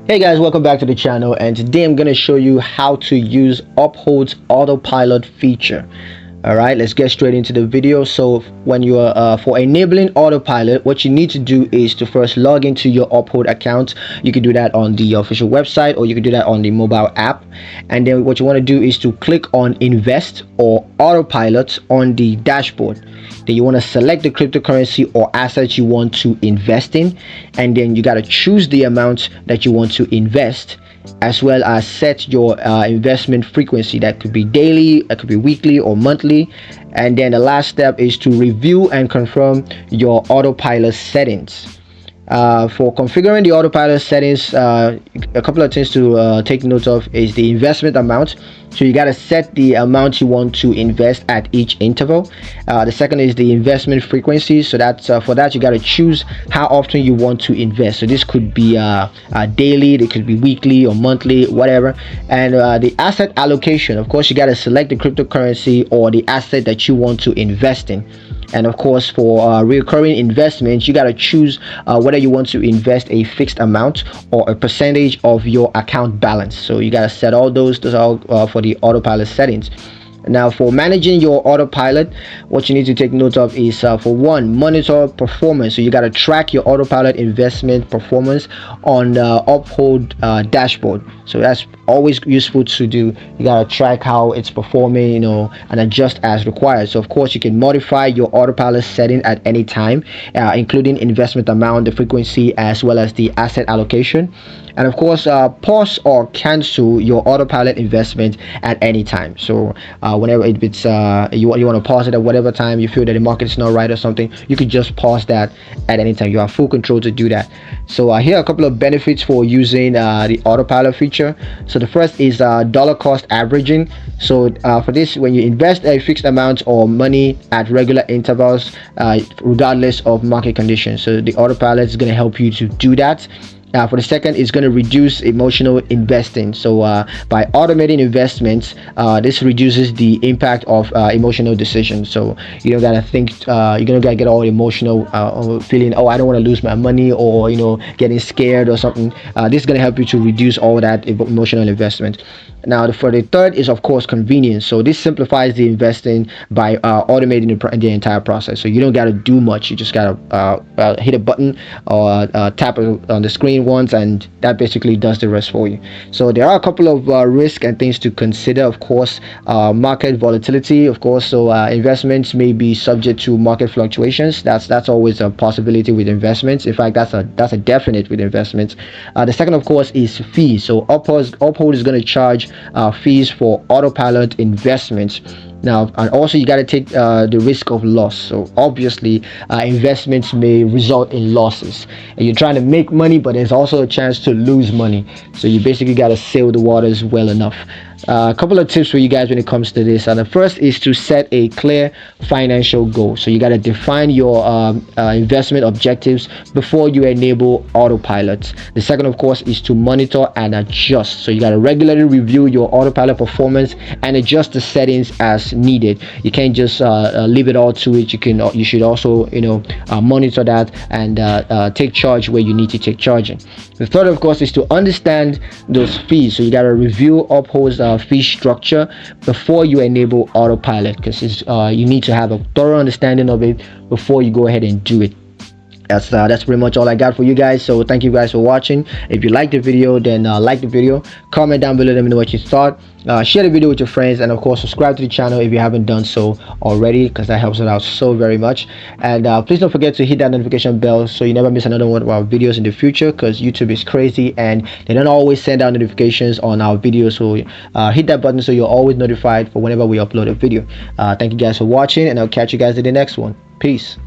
Hey guys, welcome back to the channel, and today I'm going to show you how to use Uphold's autopilot feature. All right, let's get straight into the video. So when you are for enabling autopilot, what you need to do is to first log into your Uphold account. You can do that on the official website, or you can do that on the mobile app. And then what you want to do is to click on invest or autopilot on the dashboard. Then you want to select the cryptocurrency or asset you want to invest in, and then you got to choose the amount that you want to invest, as well as set your investment frequency. That could be daily, it could be weekly or monthly. And then the last step is to review and confirm your autopilot settings. For configuring the autopilot settings, a couple of things to take note of is the investment amount. So you got to set the amount you want to invest at each interval. The second is the investment frequency. So that's for that you got to choose how often you want to invest. So this could be daily, it could be weekly or monthly, whatever. And the asset allocation, of course, you got to select the cryptocurrency or the asset that you want to invest in. And of course, for recurring investments, you got to choose whether you want to invest a fixed amount or a percentage of your account balance. So you got to set all those are for the autopilot settings. Now, for managing your autopilot, what you need to take note of is for one, monitor performance. So you got to track your autopilot investment performance on the Uphold dashboard. So that's always useful to do. You got to track how it's performing, and adjust as required. So of course you can modify your autopilot setting at any time, including investment amount, the frequency, as well as the asset allocation. And of course, pause or cancel your autopilot investment at any time. So whenever it's you want to pause it at whatever time you feel that the market is not right or something, you could just pause that at any time. You have full control to do that. So here are a couple of benefits for using the autopilot feature. So the first is dollar cost averaging. So for this, when you invest a fixed amount or money at regular intervals, regardless of market conditions, so the autopilot is going to help you to do that. For the second, it's going to reduce emotional investing. So by automating investments, this reduces the impact of emotional decisions. So you don't gotta think, you're gonna get all emotional, feeling, oh, I don't want to lose my money, or getting scared or something. This is going to help you to reduce all that emotional investment. Now, for the third is, of course, convenience. So this simplifies the investing by automating the entire process. So you don't got to do much. You just got to hit a button or tap on the screen once, and that basically does the rest for you. So there are a couple of risks and things to consider. Of course, market volatility. Of course, so investments may be subject to market fluctuations. That's always a possibility with investments. In fact, that's a definite with investments. The second, of course, is fees. So Uphold is going to charge fees for autopilot investments. Now, and also you got to take the risk of loss. So obviously investments may result in losses, and you're trying to make money, but there's also a chance to lose money. So you basically got to sail the waters well enough. A couple of tips for you guys when it comes to this. And the first is to set a clear financial goal. So you got to define your investment objectives before you enable autopilot. The second, of course, is to monitor and adjust. So you got to regularly review your autopilot performance and adjust the settings as needed. You can't just leave it all to it. You should also monitor that and take charge where you need to take charge in. The third, of course, is to understand those fees. So you got to review Uphold's fee structure before you enable autopilot, because you need to have a thorough understanding of it before you go ahead and do it. That's pretty much all I got for you guys. So thank you guys for watching. If you liked the video, then like the video, comment down below, let me know what you thought. Share the video with your friends, and of course subscribe to the channel if you haven't done so already, because that helps us out so very much. And please don't forget to hit that notification bell so you never miss another one of our videos in the future, because YouTube is crazy and they don't always send out notifications on our videos. So hit that button so you're always notified for whenever we upload a video. Thank you guys for watching, and I'll catch you guys in the next one. Peace.